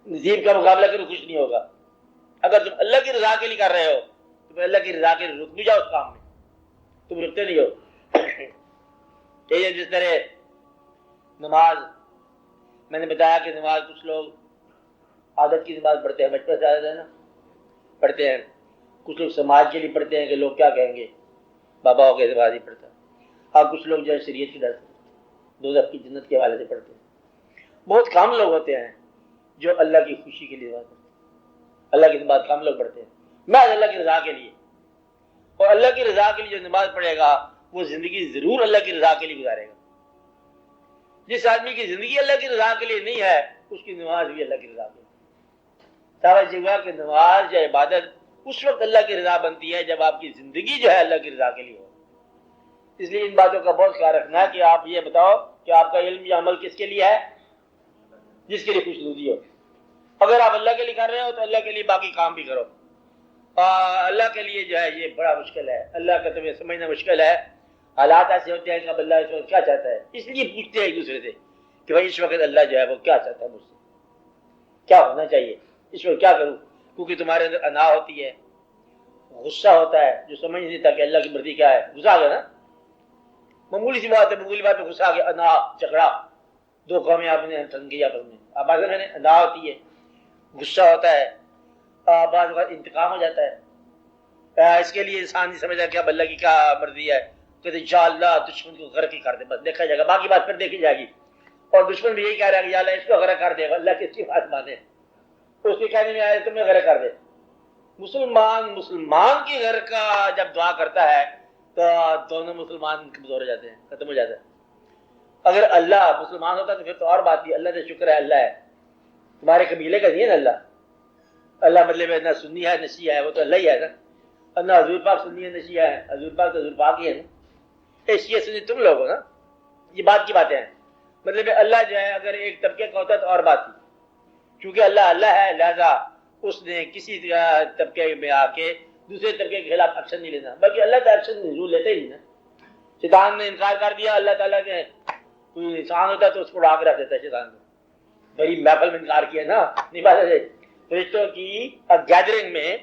نصیب کا مقابلہ کرو کچھ نہیں ہوگا. اگر تم اللہ کی رضا کے لیے کر رہے ہو تو پھر اللہ کی رضا کے لیے رک بھی جاؤ اس کام میں. تم رکتے نہیں ہو. یہ جس طرح نماز میں نے بتایا کہ نماز کچھ لوگ عادت کی نماز پڑھتے ہیں, بچپن سے عادت ہے نا, پڑھتے ہیں. کچھ لوگ سماج کے لیے پڑھتے ہیں کہ لوگ کیا کہیں گے, بابا ہو کے نماز نہیں پڑھتا. اور کچھ لوگ جو ہے شریعت کی ڈر سے, دوزخ کی جنت کے حوالے سے پڑھتے ہیں. بہت کم لوگ ہوتے ہیں جو اللہ کی خوشی کے لیے نماز پڑھتے ہیں. اللہ کی نماز کم لوگ پڑھتے ہیں, میں اللہ کی رضا کے لیے. اور اللہ کی رضا کے لیے جو نماز پڑھے گا وہ زندگی ضرور اللہ کی رضا کے لیے گزارے گا. جس آدمی کی زندگی اللہ کی رضا کے لیے نہیں ہے اس کی نماز بھی اللہ کی رضا کے لیے. سارا جگہ کہ نماز یا عبادت اس وقت اللہ کی رضا بنتی ہے جب آپ کی زندگی جو ہے اللہ کی رضا کے لیے ہو. اس لیے ان باتوں کا بہت خیال رکھنا ہے کہ آپ یہ بتاؤ کہ آپ کا علم یا عمل کس کے لیے ہے, جس کے لیے خوشنودی ہو. اگر آپ اللہ کے لیے کر رہے ہو تو اللہ کے لیے باقی کام بھی کرو. اللہ کے لیے جو ہے یہ بڑا مشکل ہے, اللہ کا تمہیں سمجھنا مشکل ہے. حالات ایسے ہوتے ہیں کہ اب اللہ اس وقت کیا چاہتا ہے, اس لیے پوچھتے ہیں ایک دوسرے سے کہ بھائی اس وقت اللہ جو ہے وہ کیا چاہتا ہے مجھ سے, کیا ہونا چاہیے, اس وقت کیا کروں. کیونکہ تمہارے اندر انا ہوتی ہے, غصہ ہوتا ہے, جو سمجھ نہیں تھا کہ اللہ کی مرضی کیا ہے. غصہ آ گیا نا, معمولی سی بات ہے, معمولی بات پہ غصہ آ گیا, انا جھگڑا, دو قومیں آپ نے تنگی آپس میں, اب آگے میں نے انا ہوتی ہے, غصہ ہوتا ہے, بعض اوقات انتقام ہو جاتا ہے. اس کے لیے انسان نہیں سمجھتا کہ اب اللہ کی کیا مرضی ہے, کہتے ہیں یا اللہ دشمن کو غرق ہی کر دے, بس دیکھا جائے گا, باقی بات پھر دیکھی جائے گی. اور دشمن بھی یہی کہہ رہا ہے کہ یا اللہ اس کو غرق کر دے, اللہ کس کی بات مانے, تو اس کے کہنے میں آئے تمہیں غرق کر دے. مسلمان کی غرق کا جب دعا کرتا ہے تو دونوں مسلمان کمزور ہو جاتے ہیں, ختم ہو جاتا ہے. اگر اللہ مسلمان ہوتا تو پھر تو اور بات تھی, اللہ سے شکر ہے اللہ ہے, تمہارے قبیلے کا نہیں ہے نا اللہ. اللہ مطلب نہ سنی ہے نہ شیعہ ہے, وہ تو اللہ ہی ہے نا. اور نہ حضور پاک سنی ہے نہ شیعہ ہے, حضور پاک تو حضور پاک ہی ہے نا. شیعہ سنی تم لوگ ہو نا, یہ بات کی باتیں ہیں. مطلب اللہ جو ہے اگر ایک طبقے کا ہوتا تو اور بات تھی. چونکہ اللہ اللہ ہے لہذا اس نے کسی طبقے میں آ کے دوسرے طبقے کے خلاف ایکشن نہیں لینا, بلکہ اللہ کا ایکشن ضرور لیتے ہی نا. شیطان نے انکار کر دیا, اللہ تعالیٰ نے کوئی انسان ہوتا تو اس کو اڑا کے رکھ دیتا ہے. شیطان نے بڑی محفل میں انکار کیا نا, نہیں بات ہے. فرشتوں کی گیدرنگ میں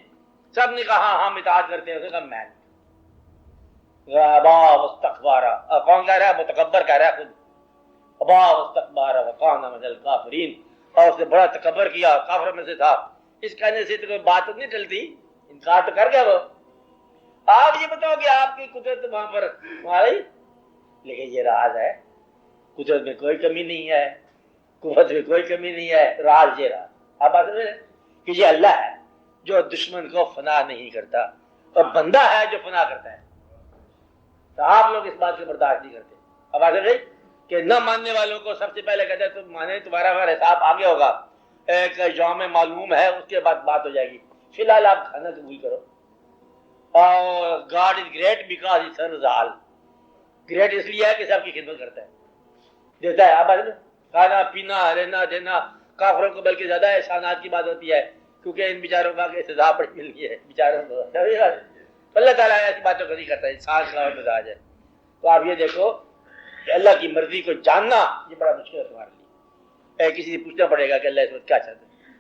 سب نے کہا ہم اطاعت کرتے ہیں, اس نے کہا میں ابا واستکبارا, کون کہہ رہا ہے, متکبر کہہ رہا ہے خود, ابا واستکبارا وکان من الکافرین, اور اس نے بڑا تکبر کیا, کافر میں سے تھا. اس کہنے سے تو کوئی بات نہیں ٹلتی, انکار تو کر گیا وہ. آپ یہ بتاؤ کہ آپ کی قدرت وہاں پر ہماری, لیکن یہ راز ہے, قدرت میں کوئی کمی نہیں ہے, قوت میں کوئی کمی نہیں ہے, راز یہ راز. آپ بات سمجھ کہ یہ اللہ ہے جو دشمن کو فنا نہیں کرتا, اور بندہ ہے جو فنا کرتا ہے. تو آپ لوگ اس بات کو برداشت نہیں کرتے. اب آگے گئی کہ نہ ماننے والوں کو سب سے پہلے کہتے ہیں تم مانے, تمہارا ہمارا حساب آگے ہوگا, ایک یوم معلوم ہے, اس کے بعد بات ہو جائے گی. فی الحال آپ کھانا قبول کرو. اور God is great because he serves all. Great اس لیے ہے کہ سب کی خدمت کرتا ہے, دیتا ہے. آپ کھانا پینا رہنا دینا کافروں کو بلکہ زیادہ احسانات کی بات ہوتی ہے, کیونکہ ان بیچاروں کا سزا بڑی ملتی ہے بیچاروں کو. اللہ تعالیٰ ایسی باتوں کو نہیں کرتا, انسان کا مزاج ہے. تو آپ یہ دیکھو کہ اللہ کی مرضی کو جاننا یہ بڑا مشکل ہے تمہارے لیے. کسی سے پوچھنا پڑے گا کہ اللہ اس وقت کیا چاہتا ہے,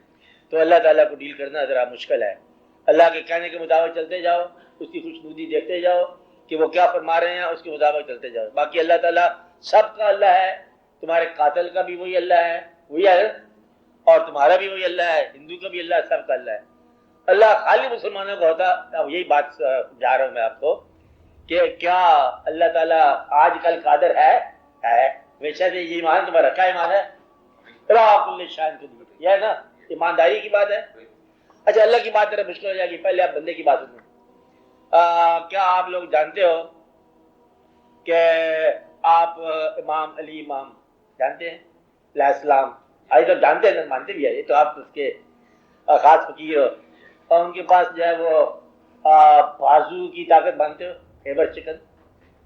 تو اللہ تعالیٰ کو ڈیل کرنا ذرا مشکل ہے. اللہ کے کہنے کے مطابق چلتے جاؤ, اس کی خوشنودی دیکھتے جاؤ کہ وہ کیا فرما رہے ہیں, اس کے مطابق چلتے جاؤ. باقی اللہ تعالیٰ سب کا اللہ ہے, تمہارے قاتل کا بھی وہی اللہ ہے, وہی ہے, اور تمہارا بھی وہی اللہ ہے, ہندو کا بھی اللہ ہے, سب کا اللہ ہے. اللہ خالی مسلمانوں کا ہوتا. اب یہی بات جا رہا ہوں میں آپ کو کہ کیا اللہ تعالیٰ آج کل قادر ہے ویسے یہ ایمان تمہارا کیا ایمان ہے, کل شان کے لیے, یہ ہے نا ایمانداری کی بات ہے. اچھا اللہ کی بات ذرا مشکل ہو جائے گی, پہلے آپ بندے کی بات سنیں. کیا آپ لوگ جانتے ہو کہ آپ امام علی امام جانتے ہیں علیہ السلام, آج تو جانتے ہیں, مانتے بھی ہے, یہ تو آپ اس کے خاص فقیر ہو, اور ان کے پاس جو ہے وہ بازو کی طاقت مانتے ہو, خیبر چکن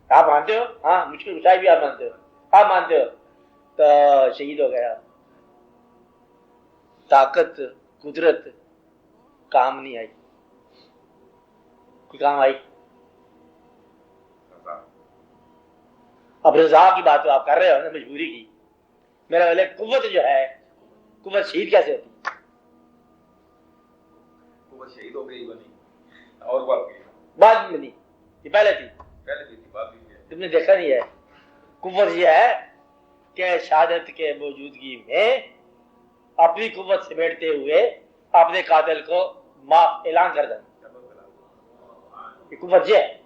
آپ مانتے ہو, ہاں مشکل کشائی بھی آپ مانتے ہو, آپ مانتے ہو, تو شہید ہو گیا. طاقت قدرت کام نہیں آئی, کوئی کام آئی. اب رضا کی بات تو آپ کر رہے ہو نا, مجبوری کی. میرا قوت جو ہے, قوت شہید کیسے ہوتی, اور بعد میں نہیں، یہ پہلے تھی، بات تم نے دیکھا نہیں ہے۔ قوت یہ ہے کہ شہادت کے موجودگی میں اپنی قوت سمیٹتے ہوئے اپنے قاتل کو معاف اعلان کر دینا، یہ قوت یہ ہے۔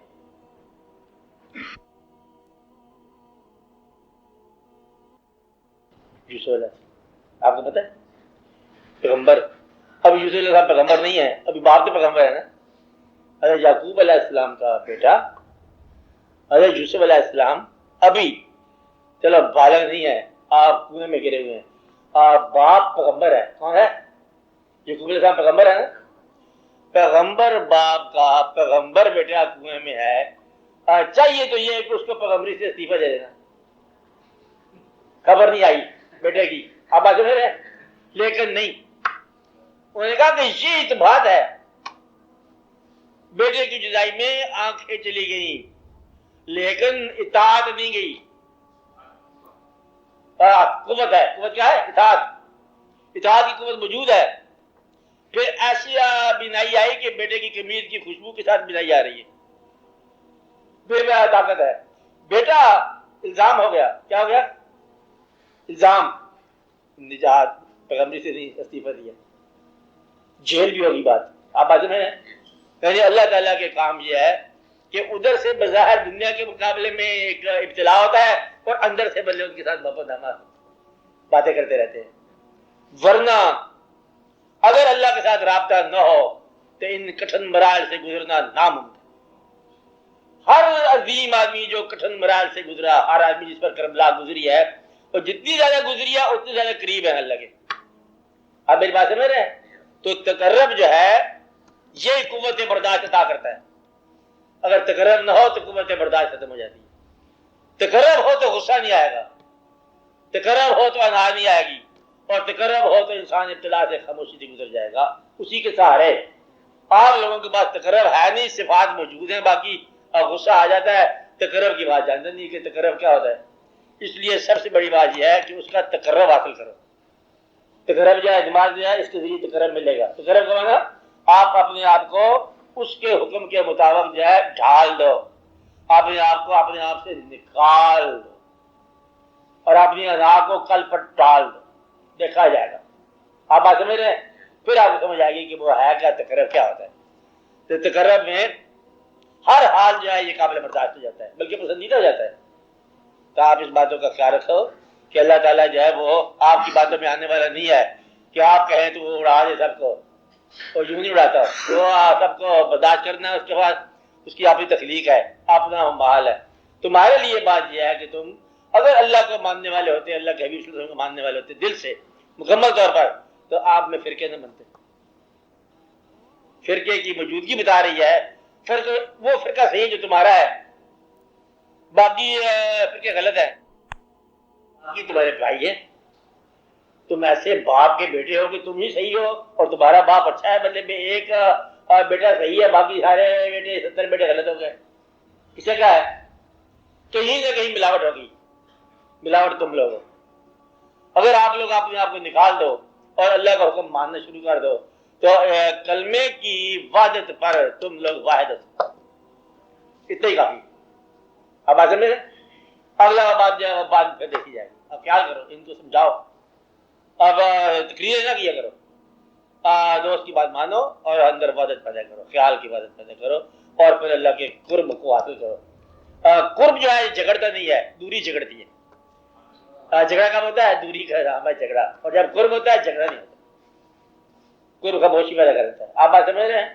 یوسف علیہ السلام آپ کو پتہ ہے پیغمبر، اب یوسف علیہ السلام پیغمبر نہیں ہے، ابھی باپ کے پیغمبر ہے نا۔ حضرت یعقوب علیہ السلام کا بیٹا حضرت یوسف علیہ السلام ابھی چلو بالغ نہیں ہے، آپ کنویں میں گرے ہوئے ہیں، آپ باپ پیغمبر ہے۔ کون ہے؟ یعقوب علیہ السلام پیغمبر ہے نا۔ پیغمبر باپ کا پیغمبر بیٹا کنویں میں ہے، چاہیے تو یہ ہے کہ اس کو پیغمبری سے استعفیٰ دے دینا، خبر نہیں آئی بیٹے کی، آپ بات سن رہے ہیں، لیکن نہیں، انہوں نے کہا کہ یہ بات ہے، بیٹے کی جدائی میں آنکھیں چلی گئی لیکن اطاعت نہیں گئی۔ قوت ہے، قوت کیا ہے؟ اطاعت، اطاعت کی قوت موجود ہے۔ پھر ایسی بینائی آئی کہ بیٹے کی قمیض کی خوشبو کے ساتھ بینائی آ رہی ہے، پھر طاقت ہے۔ بیٹا الزام ہو گیا، کیا ہو گیا؟ الزام، نجات، پیغمبری سے نہیں استعفیٰ دیا، جیل بھی ہوگی بات، آپ بات میں یعنی اللہ تعالیٰ کے کام یہ ہے کہ ادھر سے بظاہر دنیا کے مقابلے میں ایک ابتلا ہوتا ہے اور اندر سے بندے ان کے ساتھ محبت نامہ باتیں کرتے رہتے ہیں۔ ورنہ اگر اللہ کے ساتھ رابطہ نہ ہو تو ان کٹھن مراحل سے گزرنا ناممکن۔ ہر عظیم آدمی جو کٹھن مراحل سے گزرا، ہر آدمی جس پر کربلا گزری ہے، اور جتنی زیادہ گزری ہے اتنی زیادہ قریب ہے اللہ کے۔ آپ میری بات سمجھ رہے ہیں؟ تو تقرب جو ہے یہ قوت برداشت عطا کرتا ہے۔ اگر تقرب نہ ہو تو قوت برداشت ختم ہو جاتی ہے۔ تقرب ہو تو غصہ نہیں آئے گا، تقرب ہو تو انا نہیں آئے گی، اور تقرب ہو تو انسان ابتلا سے خاموشی سے گزر جائے گا اسی کے سہارے۔ آپ لوگوں کے پاس تقرب ہے نہیں، صفات موجود ہیں، باقی غصہ آ جاتا ہے، تقرب کی بات جانتے نہیں کہ تقرب کیا ہوتا ہے۔ اس لیے سب سے بڑی بات یہ ہے کہ اس کا تقرب حاصل کرو۔ تقرب جو ہے دماغ جو ہے اس کے ذریعے تقرب ملے گا۔ تقرب کا معنی آپ اپنے آپ کو اس کے حکم کے مطابق جو ہے ڈھال دو، اپنے آپ کو اپنے آپ سے نکال دو اور اپنی ادا کو کل پر ڈال دو، دیکھا جائے گا۔ آپ بات سمجھ رہے ہیں؟ پھر آپ کو سمجھ آئے گی کہ وہ ہے کیا، تقرب کیا ہوتا ہے۔ تو تقرب میں ہر حال جو ہے یہ قابل برداشت ہو جاتا ہے، بلکہ پسندیدہ ہو جاتا ہے۔ تو آپ اس باتوں کا خیال رکھو کہ اللہ تعالیٰ جو ہے وہ آپ کی باتوں میں آنے والا نہیں ہے کہ آپ کہیں تو وہ اڑا دے سب کو، اور یوں نہیں اڑاتا، وہ سب کو برداشت کرنا ہے، اس کے بعد اس کی اپنی تخلیق ہے، اپنا محال ہے۔ تمہارے لیے بات یہ ہے کہ تم اگر اللہ کو ماننے والے ہوتے، اللہ کے حبیب صلی اللہ علیہ وسلم کو ماننے والے ہوتے دل سے مکمل طور پر، تو آپ میں فرقے نہ بنتے۔ فرقے کی موجودگی بتا رہی ہے، وہ فرقہ صحیح جو تمہارا ہے، باقی فرقے غلط ہیں، باقی تمہارے بھائی ہیں، تم ایسے باپ کے بیٹے ہو کہ تم ہی صحیح ہو اور تمہارا باپ اچھا ہے، بدلے میں ایک بیٹا صحیح ہے، باقی سارے بیٹے 70 بیٹے غلط ہو گئے۔ اسے کیا ہے؟ کہیں نہ کہیں ملاوٹ ہوگی، ملاوٹ تم لوگ ہو۔ اگر آپ لوگ اپنے آپ کو نکال دو اور اللہ کا حکم ماننا شروع کر دو تو کلمے کی وحدت پر تم لوگ واحد ہو، اتنا ہی کافی۔ اب آج میں اگلا بات جو ہے بعد میں دیکھی جائے گی۔ اب خیال کرو، ان کو سمجھاؤ، اب تقریر نہ کیا کرو، دوست کی بات مانو اور اندر وحدت پیدا کرو، خیال کی وحدت پیدا کرو، اور پھر اللہ کے قرب کو حاصل کرو۔ قرب جو ہے جھگڑتا نہیں ہے، دوری جھگڑتی ہے۔ جھگڑا کب ہوتا ہے؟ دوری کا نام ہے جھگڑا، اور جب قرب ہوتا ہے جھگڑا نہیں ہوتا، قرب خاموشی پیدا کرتا ہے۔ آپ بات سمجھ رہے ہیں؟